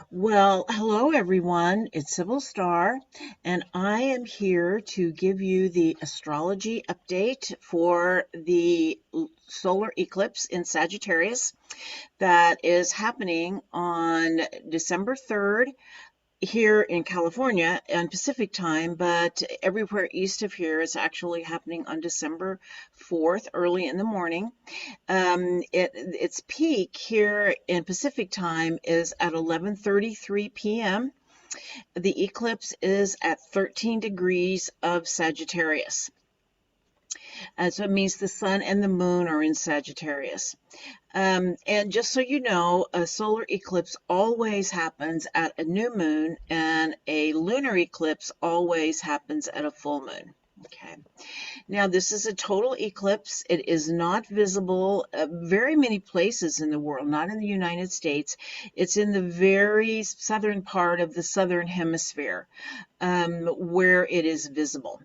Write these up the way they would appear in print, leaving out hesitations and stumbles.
Well, hello everyone. It's Sybil Star, and I am here to give you the astrology update for the solar eclipse in Sagittarius that is happening on December 3rd here in California on Pacific time, but everywhere east of here is actually happening on December 4th, early in the morning. Its peak here in Pacific time is at 11:33 p.m. The eclipse is at 13 degrees of Sagittarius. So it means the sun and the moon are in Sagittarius. And just so you know, a solar eclipse always happens at a new moon, and a lunar eclipse always happens at a full moon. Okay. Now, this is a total eclipse. It is not visible very many places in the world, not in the United States. It's in the very southern part of the southern hemisphere where it is visible.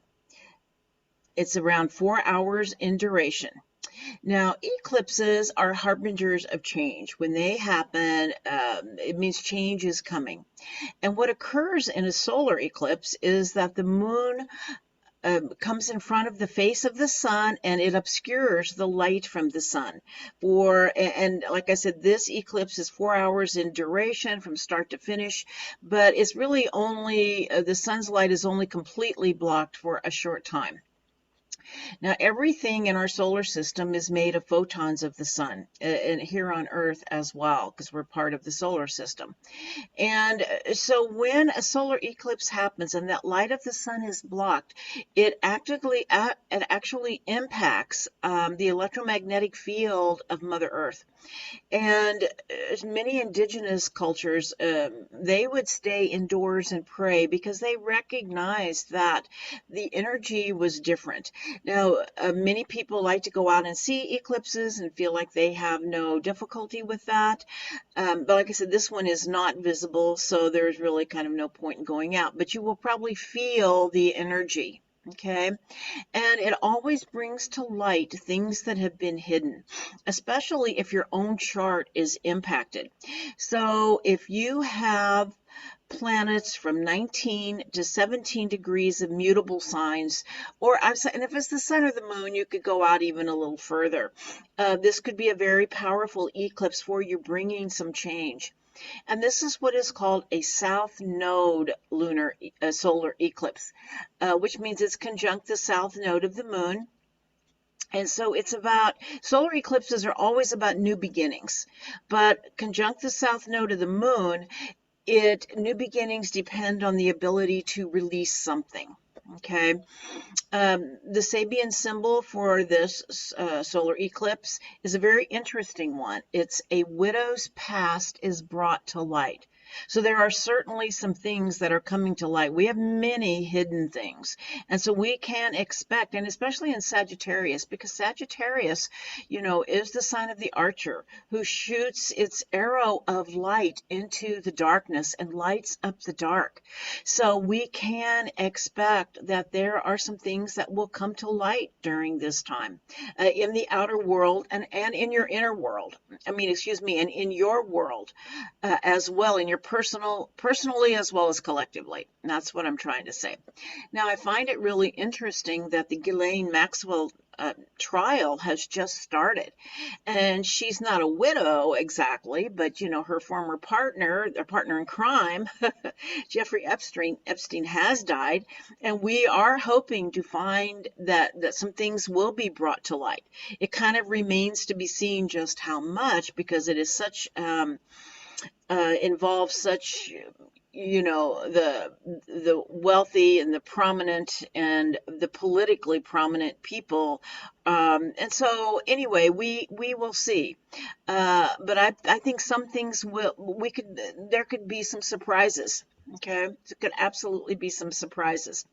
It's around 4 hours in duration. Now, eclipses are harbingers of change. When they happen, it means change is coming. And what occurs in a solar eclipse is that the moon comes in front of the face of the sun, and it obscures the light from the sun. And like I said, this eclipse is 4 hours in duration from start to finish, but it's really only the sun's light is only completely blocked for a short time. Now, everything in our solar system is made of photons of the sun, and here on Earth as well, because we're part of the solar system. And so when a solar eclipse happens and that light of the sun is blocked, it actually impacts the electromagnetic field of Mother Earth. And many indigenous cultures, they would stay indoors and pray because they recognized that the energy was different. Now, many people like to go out and see eclipses and feel like they have no difficulty with that. But like I said, this one is not visible, so there's really kind of no point in going out. But you will probably feel the energy. Okay, and it always brings to light things that have been hidden, especially if your own chart is impacted. So if you have planets from 19 to 17 degrees of mutable signs, and if it's the sun or the moon, you could go out even a little further. This could be a very powerful eclipse for you, bringing some change. And this is what is called a south node lunar solar eclipse, which means it's conjunct the south node of the moon. And so solar eclipses are always about new beginnings, but conjunct the south node of the moon, new beginnings depend on the ability to release something. Okay. The Sabian symbol for this solar eclipse is a very interesting one. It's a widow's past is brought to light. So there are certainly some things that are coming to light. We have many hidden things. And so we can expect, and especially in Sagittarius, because Sagittarius, is the sign of the archer who shoots its arrow of light into the darkness and lights up the dark. So we can expect that there are some things that will come to light during this time in the outer world and in your inner world. And in your world as well, in your personally as well as collectively. That's what I'm trying to say. Now, I find it really interesting that the Ghislaine Maxwell trial has just started, and she's not a widow exactly, but her former partner, their partner in crime, Jeffrey Epstein has died, and we are hoping to find that some things will be brought to light. It kind of remains to be seen just how much, because it is such involves such the wealthy and the prominent and the politically prominent people, and so anyway, we will see, but I think some things there could be some surprises. Okay, there could absolutely be some surprises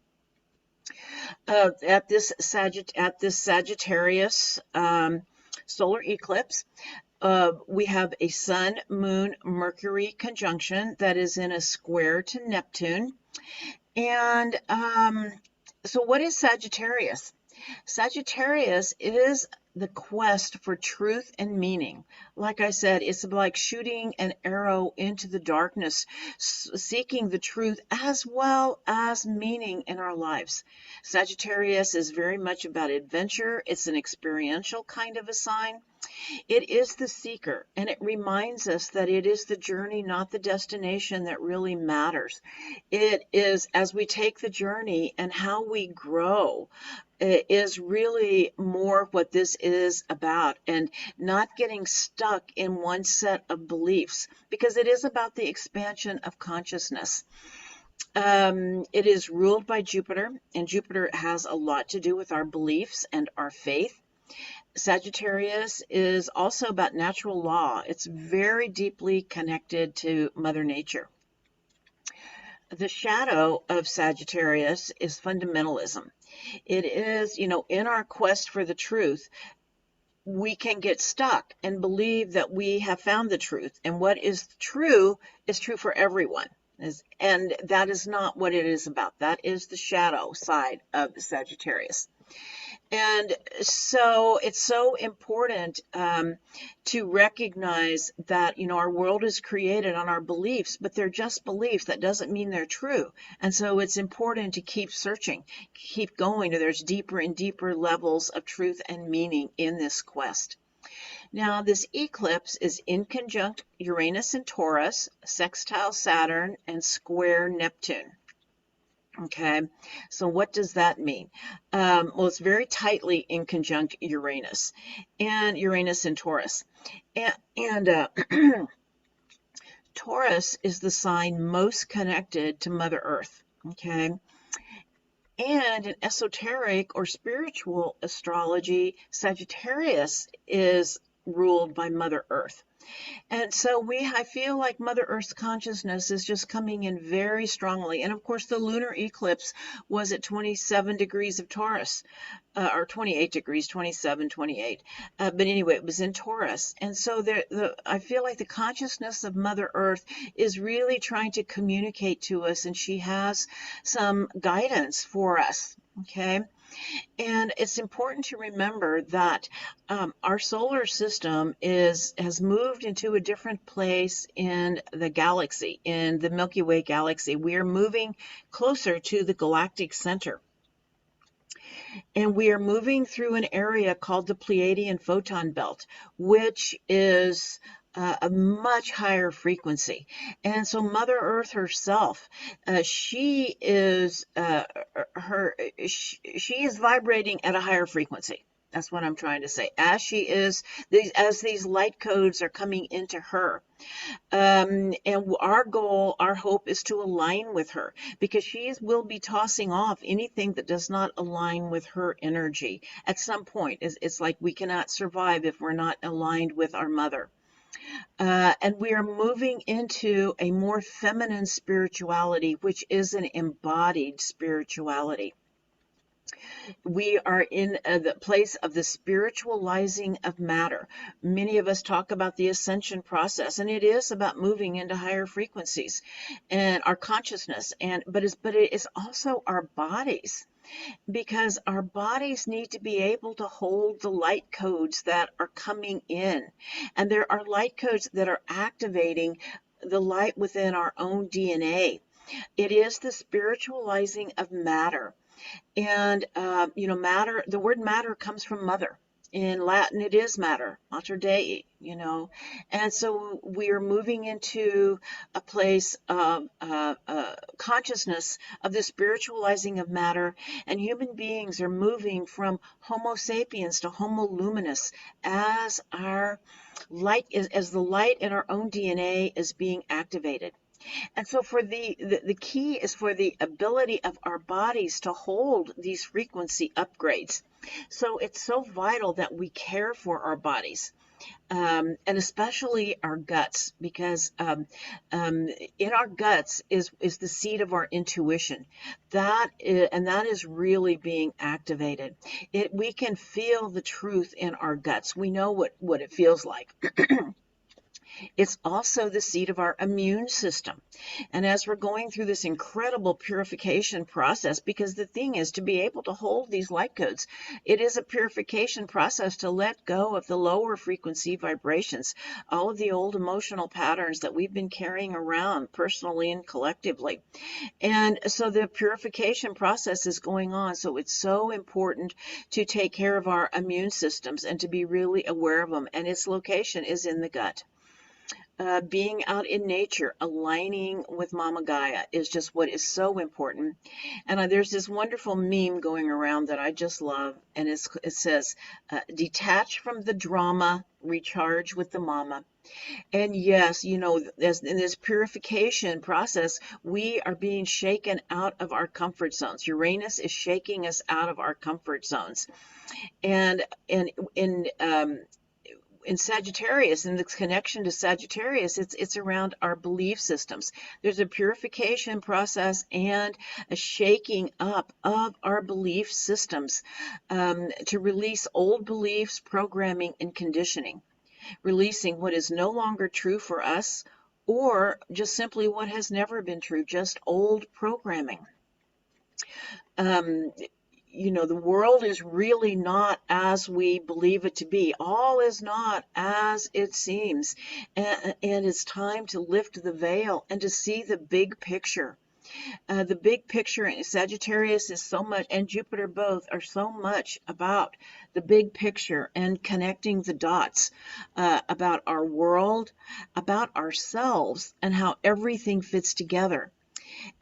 at this Sagittarius solar eclipse. We have a Sun, Moon, Mercury conjunction that is in a square to Neptune. And so what is Sagittarius? Sagittarius is the quest for truth and meaning. Like I said, it's like shooting an arrow into the darkness, seeking the truth as well as meaning in our lives. Sagittarius is very much about adventure. It's an experiential kind of a sign. It is the seeker, and it reminds us that it is the journey, not the destination, that really matters. It is as we take the journey and how we grow is really more what this is about, and not getting stuck in one set of beliefs, because it is about the expansion of consciousness. It is ruled by Jupiter, and Jupiter has a lot to do with our beliefs and our faith. Sagittarius is also about natural law. It's very deeply connected to Mother Nature. The shadow of Sagittarius is fundamentalism. It is, in our quest for the truth, we can get stuck and believe that we have found the truth. And what is true for everyone. And that is not what it is about. That is the shadow side of Sagittarius. And so it's so important to recognize that, our world is created on our beliefs, but they're just beliefs. That doesn't mean they're true. And so it's important to keep searching, keep going. There's deeper and deeper levels of truth and meaning in this quest. Now, this eclipse is in conjunct Uranus and Taurus, sextile Saturn, and square Neptune. Okay, so what does that mean? Well, it's very tightly in conjunct Uranus and Taurus. And Taurus is the sign most connected to Mother Earth. Okay, and in esoteric or spiritual astrology, Sagittarius is ruled by Mother Earth. And so I feel like Mother Earth's consciousness is just coming in very strongly. And of course, the lunar eclipse was at 27 degrees of Taurus, or 28 degrees, 27, 28. But anyway, it was in Taurus. And so I feel like the consciousness of Mother Earth is really trying to communicate to us, and she has some guidance for us. Okay. And it's important to remember that our solar system has moved into a different place in the galaxy, in the Milky Way galaxy. We are moving closer to the galactic center. And we are moving through an area called the Pleiadian photon belt, which is a much higher frequency. And so Mother Earth herself, she is vibrating at a higher frequency. That's what I'm trying to say. As these light codes are coming into her. And our goal, our hope is to align with her, because she will be tossing off anything that does not align with her energy. At some point, it's like we cannot survive if we're not aligned with our mother. And we are moving into a more feminine spirituality, which is an embodied spirituality. We are in the place of the spiritualizing of matter. Many of us talk about the ascension process, and it is about moving into higher frequencies and our consciousness. But it is also our bodies, because our bodies need to be able to hold the light codes that are coming in. And there are light codes that are activating the light within our own DNA. It is the spiritualizing of matter. And, matter, the word matter comes from mother. In Latin, it is matter, mater Dei, And so we are moving into a place of consciousness of the spiritualizing of matter, and human beings are moving from Homo sapiens to Homo luminous as our light as the light in our own DNA is being activated. And so for the key is for the ability of our bodies to hold these frequency upgrades. So it's so vital that we care for our bodies, and especially our guts, because in our guts is the seat of our intuition. That is really being activated. We can feel the truth in our guts. We know what it feels like. It's also the seat of our immune system. And as we're going through this incredible purification process, because the thing is to be able to hold these light codes, it is a purification process to let go of the lower frequency vibrations, all of the old emotional patterns that we've been carrying around personally and collectively. And so the purification process is going on. So it's so important to take care of our immune systems and to be really aware of them. And its location is in the gut. Being out in nature, aligning with Mama Gaia is just what is so important. And there's this wonderful meme going around that I just love. And it says, detach from the drama, recharge with the mama. And yes, you know, as in this purification process, we are being shaken out of our comfort zones. Uranus is shaking us out of our comfort zones. And in Sagittarius, in this connection to Sagittarius, it's around our belief systems. There's a purification process and a shaking up of our belief systems to release old beliefs, programming, and conditioning. Releasing what is no longer true for us, or just simply what has never been true, just old programming. Um, you know, the world is really not as we believe it to be. All is not as it seems. And it's time to lift the veil and to see the big picture. The big picture in Sagittarius is so much, and Jupiter both are so much about the big picture and connecting the dots about our world, about ourselves, and how everything fits together.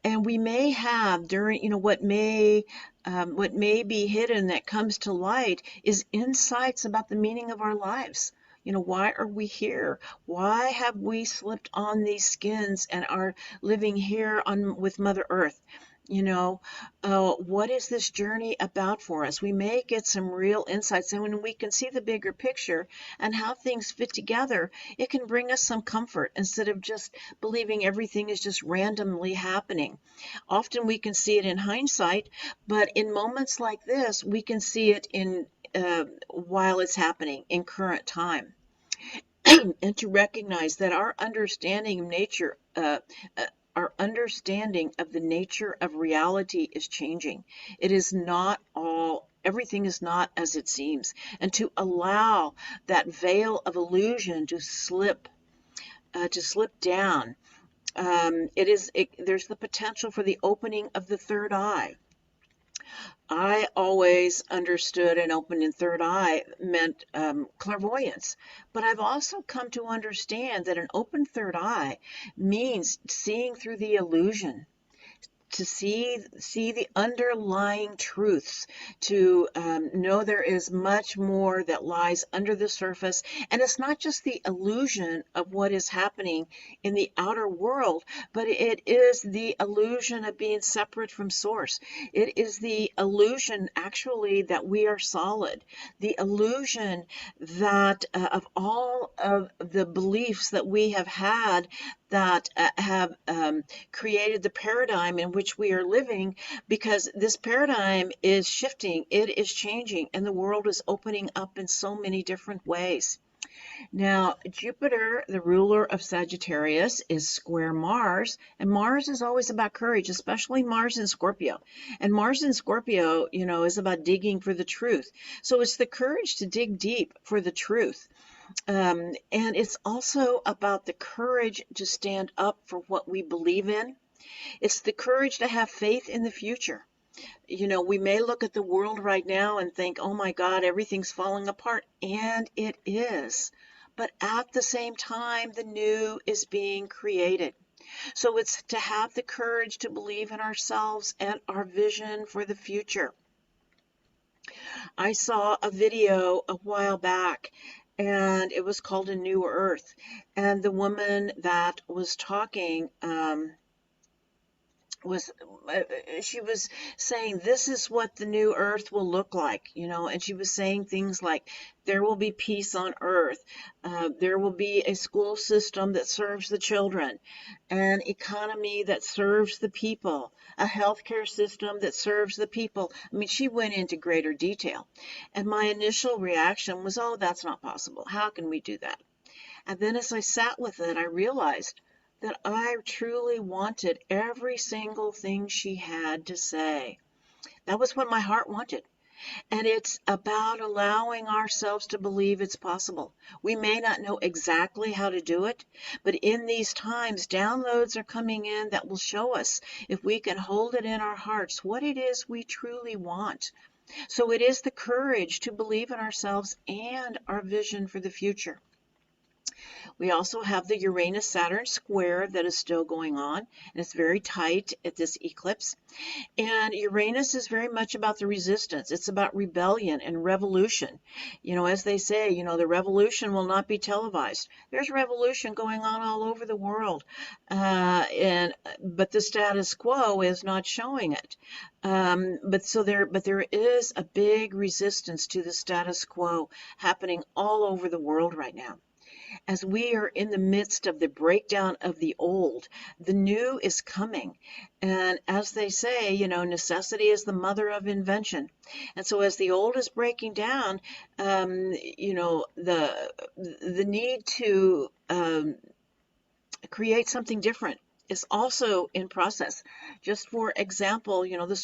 And we may have during, you know, what may be hidden that comes to light is insights about the meaning of our lives. You know, why are we here? Why have we slipped on these skins and are living here on with Mother Earth? You know, what is this journey about for us? We may get some real insights, and when we can see the bigger picture and how things fit together, it can bring us some comfort instead of just believing everything is just randomly happening. Often we can see it in hindsight, but in moments like this, we can see it in while it's happening in current time. And to recognize that our understanding of nature, our understanding of the nature of reality is changing. It is not all, everything is not as it seems. And to allow that veil of illusion to slip down, there's the potential for the opening of the third eye. I always understood an open and third eye meant clairvoyance, but I've also come to understand that an open third eye means seeing through the illusion, to see the underlying truths, to know there is much more that lies under the surface. And it's not just the illusion of what is happening in the outer world, but it is the illusion of being separate from source. It is the illusion actually that we are solid, the illusion that of all of the beliefs that we have had that have created the paradigm in which we are living, because this paradigm is shifting, it is changing, and the world is opening up in so many different ways. Now, Jupiter, the ruler of Sagittarius, is square Mars, and Mars is always about courage, especially Mars in Scorpio. And Mars in Scorpio, you know, is about digging for the truth. So it's the courage to dig deep for the truth. And it's also about the courage to stand up for what we believe in. It's the courage to have faith in the future. You know, we may look at the world right now and think, oh my God, everything's falling apart. And it is. But at the same time, the new is being created. So it's to have the courage to believe in ourselves and our vision for the future. I saw a video a while back, and it was called A New Earth. And the woman that was talking she was saying this is what the new earth will look like, you know, and she was saying things like there will be peace on earth, there will be a school system that serves the children, an economy that serves the people, a healthcare system that serves the people. I mean, she went into greater detail, and my initial reaction was, oh, that's not possible. How can we do that? And then as I sat with it, I realized that I truly wanted every single thing she had to say. That was what my heart wanted. And it's about allowing ourselves to believe it's possible. We may not know exactly how to do it, but in these times, downloads are coming in that will show us, if we can hold it in our hearts, what it is we truly want. So it is the courage to believe in ourselves and our vision for the future. We also have the Uranus-Saturn square that is still going on, and it's very tight at this eclipse. And Uranus is very much about the resistance. It's about rebellion and revolution. As they say, the revolution will not be televised. There's revolution going on all over the world, but the status quo is not showing it. But there is a big resistance to the status quo happening all over the world right now. As we are in the midst of the breakdown of the old, the new is coming. And as they say, necessity is the mother of invention. And so as the old is breaking down, the need to create something different is also in process. Just for example, the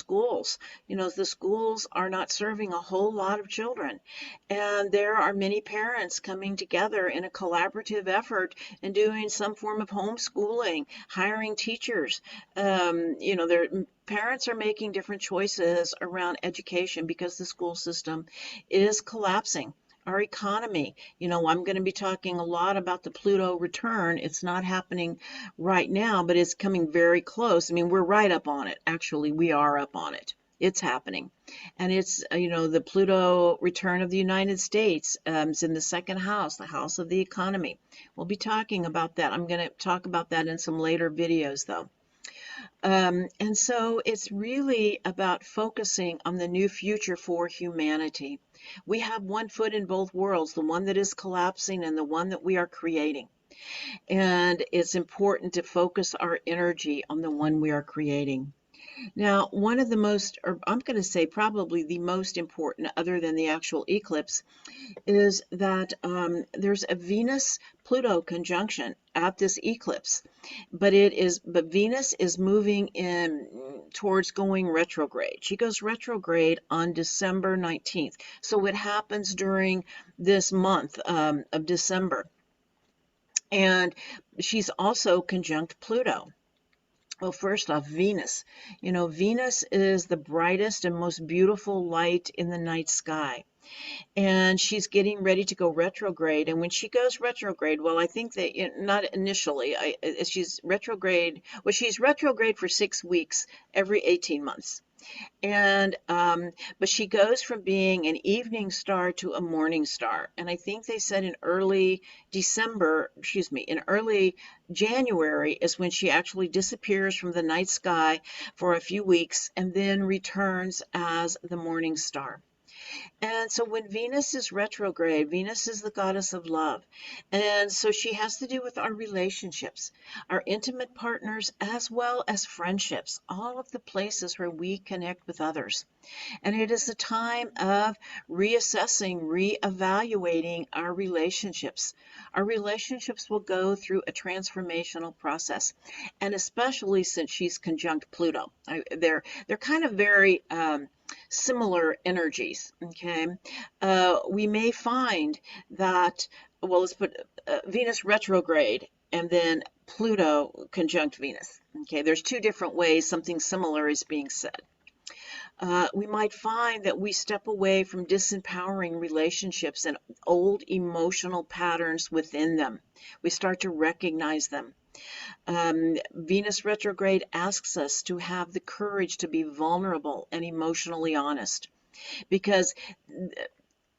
schools are not serving a whole lot of children, and there are many parents coming together in a collaborative effort and doing some form of homeschooling, hiring teachers. Their parents are making different choices around education because the school system is collapsing. Our economy, I'm going to be talking a lot about the Pluto return. It's not happening right now, but it's coming very close. I mean, we're right up on it. Actually, we are up on it. It's happening. And it's, the Pluto return of the United States. It's in the second house, the house of the economy. We'll be talking about that. I'm going to talk about that in some later videos, though. And so it's really about focusing on the new future for humanity. We have one foot in both worlds, the one that is collapsing and the one that we are creating. And it's important to focus our energy on the one we are creating. Now, one of the most, or I'm going to say probably the most important, other than the actual eclipse, is that there's a Venus-Pluto conjunction at this eclipse, but Venus is moving in towards going retrograde. She goes retrograde on December 19th, so it happens during this month of December, and she's also conjunct Pluto. Well, first off, Venus. Venus is the brightest and most beautiful light in the night sky. And she's getting ready to go retrograde. And when she goes retrograde, well, I think that not initially, she's retrograde. Well, she's retrograde for 6 weeks every 18 months. And but she goes from being an evening star to a morning star. And I think they said in early January is when she actually disappears from the night sky for a few weeks and then returns as the morning star. And so when Venus is retrograde, Venus is the goddess of love. And so she has to do with our relationships, our intimate partners, as well as friendships, all of the places where we connect with others. And it is a time of reassessing, reevaluating our relationships. Our relationships will go through a transformational process, and especially since she's conjunct Pluto. They're kind of very similar energies, okay? We may find that, well, let's put Venus retrograde and then Pluto conjunct Venus. Okay, there's two different ways something similar is being said. We might find that we step away from disempowering relationships and old emotional patterns within them. We start to recognize them. Venus retrograde asks us to have the courage to be vulnerable and emotionally honest, because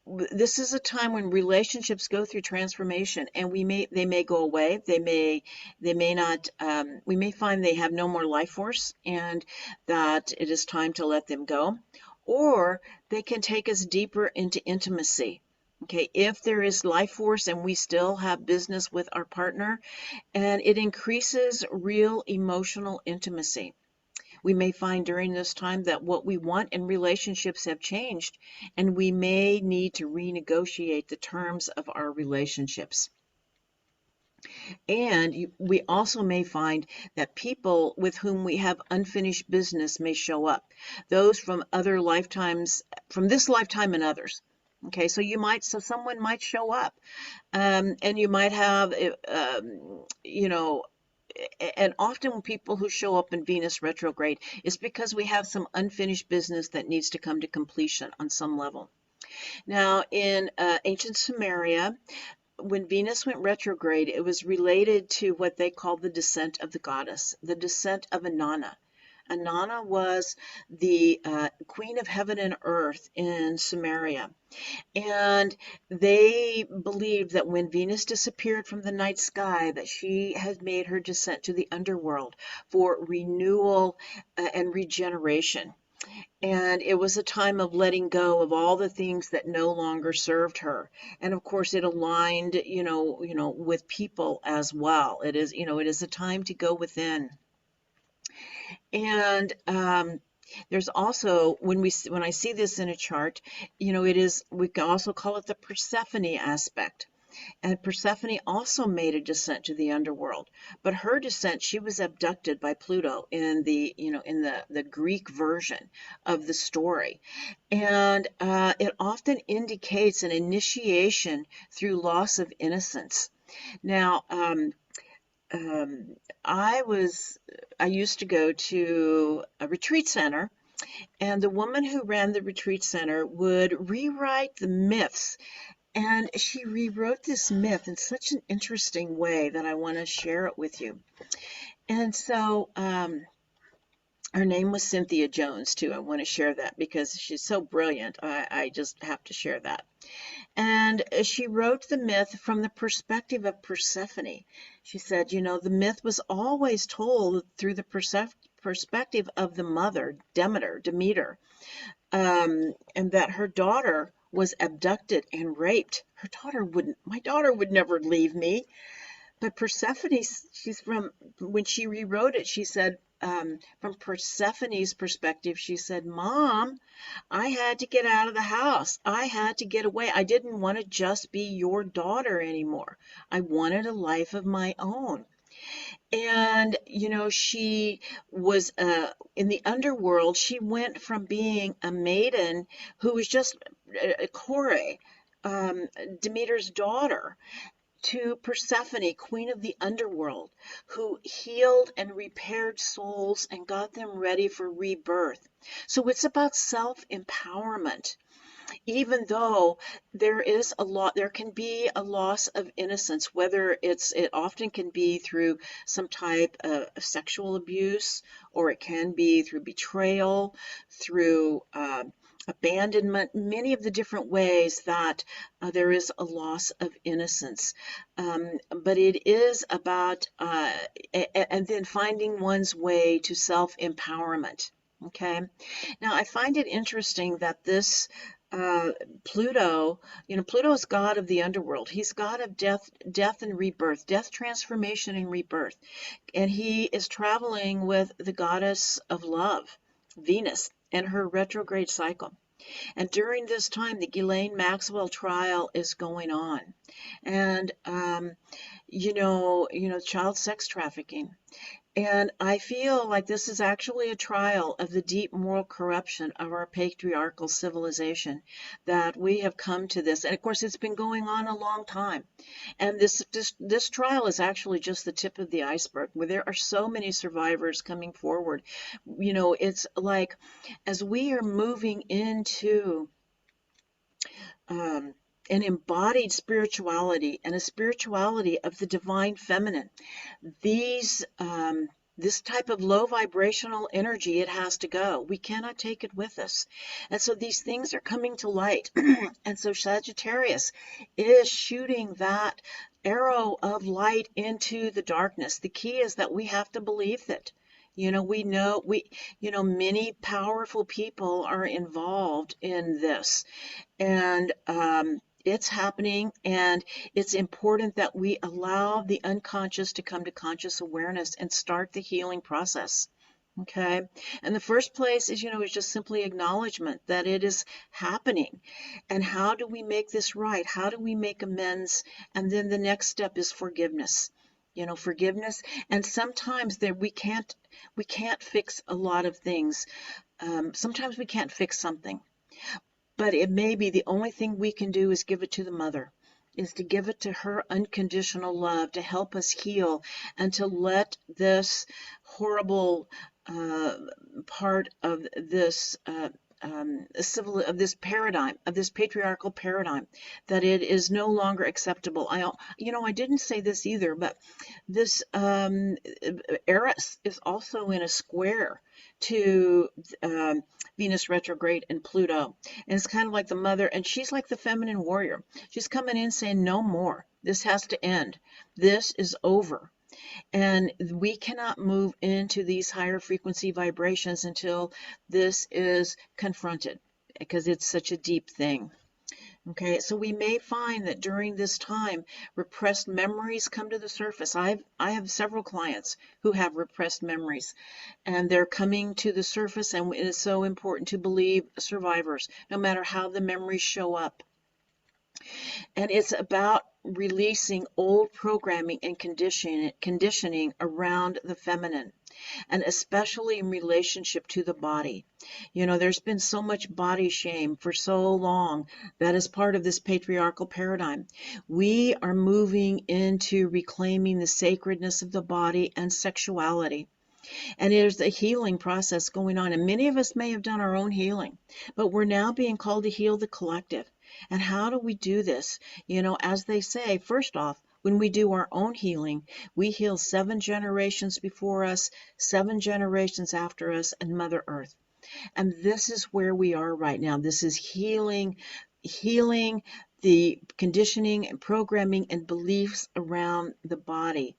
this is a time when relationships go through transformation, and they may go away. They may not. We may find they have no more life force, and that it is time to let them go, or they can take us deeper into intimacy. Okay, if there is life force and we still have business with our partner, and it increases real emotional intimacy. We may find during this time that what we want in relationships have changed, and we may need to renegotiate the terms of our relationships. And we also may find that people with whom we have unfinished business may show up, those from other lifetimes, from this lifetime and others. Okay, so someone might show up, and you might have, you know, and often people who show up in Venus retrograde is because we have some unfinished business that needs to come to completion on some level. Now, in ancient Sumeria, when Venus went retrograde, it was related to what they called the descent of the goddess, the descent of Inanna. Inanna was the queen of heaven and earth in Sumeria. And they believed that when Venus disappeared from the night sky, that she had made her descent to the underworld for renewal and regeneration. And it was a time of letting go of all the things that no longer served her. And of course, it aligned, with people as well. It is a time to go within. And there's also, when I see this in a chart, we can also call it the Persephone aspect. And Persephone also made a descent to the underworld, but her descent, she was abducted by Pluto in the Greek version of the story. And it often indicates an initiation through loss of innocence. Now, I used to go to a retreat center, and the woman who ran the retreat center would rewrite the myths, and she rewrote this myth in such an interesting way that I want to share it with you. And so her name was Cynthia Jones, too. I want to share that because she's so brilliant. I just have to share that. And she wrote the myth from the perspective of Persephone. She said, the myth was always told through the perspective of the mother, Demeter, and that her daughter was abducted and raped. My daughter would never leave me. But Persephone, when she rewrote it, she said, from Persephone's perspective, she said, Mom, I had to get out of the house. I had to get away. I didn't want to just be your daughter anymore. I wanted a life of my own. And, she was in the underworld. She went from being a maiden who was just Kore, Demeter's daughter, to Persephone, queen of the underworld, who healed and repaired souls and got them ready for rebirth. So it's about self-empowerment. Even though there can be a loss of innocence, whether it often can be through some type of sexual abuse, or it can be through betrayal, through abandonment, many of the different ways that there is a loss of innocence. But it is about, and then finding one's way to self-empowerment. Okay. Now, I find it interesting that this Pluto, Pluto is god of the underworld. He's god of death and rebirth, death, transformation, and rebirth. And he is traveling with the goddess of love, Venus, and her retrograde cycle. And during this time, the Ghislaine Maxwell trial is going on. And, child sex trafficking. And I feel like this is actually a trial of the deep moral corruption of our patriarchal civilization, that we have come to this. And of course, it's been going on a long time. And this trial is actually just the tip of the iceberg, where there are so many survivors coming forward. It's like, as we are moving into an embodied spirituality, and a spirituality of the divine feminine, this type of low vibrational energy, it has to go. We cannot take it with us. And so these things are coming to light. And so Sagittarius is shooting that arrow of light into the darkness. The key is that we have to believe it. Many powerful people are involved in this. And it's happening, and it's important that we allow the unconscious to come to conscious awareness and start the healing process. Okay. And the first place is just simply acknowledgement that it is happening. And how do we make this right? How do we make amends? And then the next step is forgiveness. forgiveness. And sometimes we can't fix a lot of things. Sometimes we can't fix something, but it may be the only thing we can do is give it to the mother, is to give it to her unconditional love to help us heal and to let this horrible uh, part of this of this paradigm, of this patriarchal paradigm, that it is no longer acceptable. I didn't say this either, but this Eris is also in a square to Venus retrograde and Pluto. And it's kind of like the mother, and she's like the feminine warrior. She's coming in saying, no more. This has to end. This is over. And we cannot move into these higher frequency vibrations until this is confronted, because it's such a deep thing. Okay, so we may find that during this time, repressed memories come to the surface. I have several clients who have repressed memories, and they're coming to the surface, and it is so important to believe survivors, no matter how the memories show up. And it's about releasing old programming and conditioning around the feminine, and especially in relationship to the body. There's been so much body shame for so long. That is part of this patriarchal paradigm. We are moving into reclaiming the sacredness of the body and sexuality. And there's a healing process going on. And many of us may have done our own healing, but we're now being called to heal the collective. And how do we do this? As they say, first off, when we do our own healing, we heal 7 generations before us, 7 generations after us, and Mother Earth. And this is where we are right now. This is healing the conditioning and programming and beliefs around the body,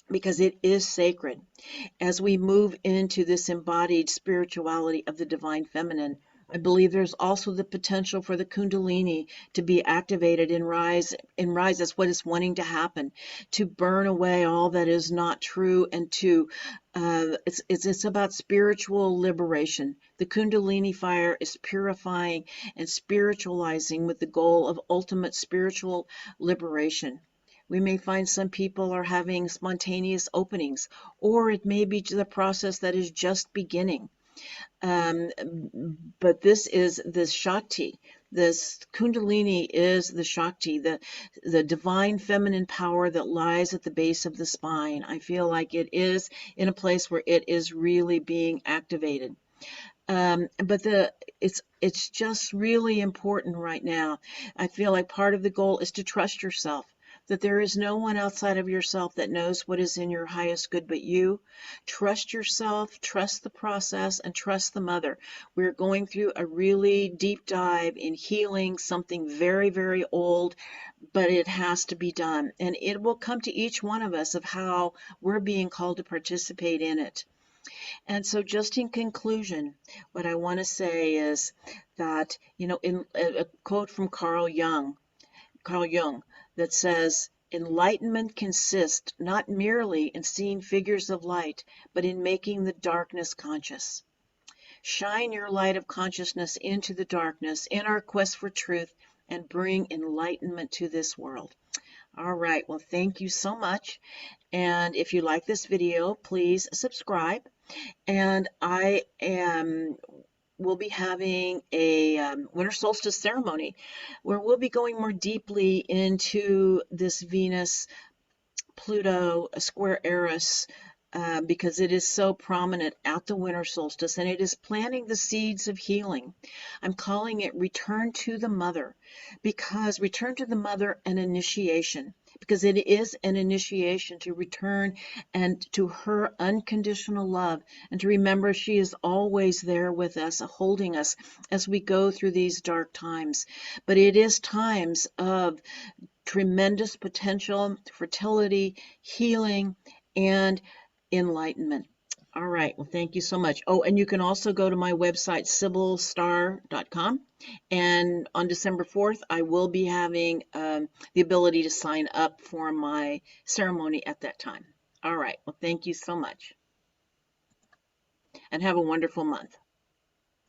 because it is sacred. As we move into this embodied spirituality of the divine feminine, I believe there's also the potential for the Kundalini to be activated and rise. That's what is wanting to happen, to burn away all that is not true, and to it's about spiritual liberation. The Kundalini fire is purifying and spiritualizing with the goal of ultimate spiritual liberation. We may find some people are having spontaneous openings, or it may be the process that is just beginning. But this is this Shakti. This Kundalini is the Shakti, the divine feminine power that lies at the base of the spine. I feel like it is in a place where it is really being activated. But it's just really important right now. I feel like part of the goal is to trust yourself, that there is no one outside of yourself that knows what is in your highest good but you. Trust yourself, trust the process, and trust the mother. We're going through a really deep dive in healing something very, very old, but it has to be done. And it will come to each one of us of how we're being called to participate in it. And so, just in conclusion, what I want to say is that, in a quote from Carl Jung, that says, enlightenment consists not merely in seeing figures of light, but in making the darkness conscious. Shine your light of consciousness into the darkness in our quest for truth, and bring enlightenment to this world. All right, well, thank you so much. And if you like this video, please subscribe. And we'll be having a winter solstice ceremony where we'll be going more deeply into this Venus Pluto square Eris, because it is so prominent at the winter solstice, and it is planting the seeds of healing. I'm calling it return to the mother, because return to the mother and initiation, because it is an initiation to return and to her unconditional love, and to remember she is always there with us, holding us as we go through these dark times. But it is times of tremendous potential, fertility, healing, and enlightenment. All right, well, thank you so much. Oh, and you can also go to my website, sibylstar.com. And on December 4th, I will be having the ability to sign up for my ceremony at that time. All right, well, thank you so much. And have a wonderful month.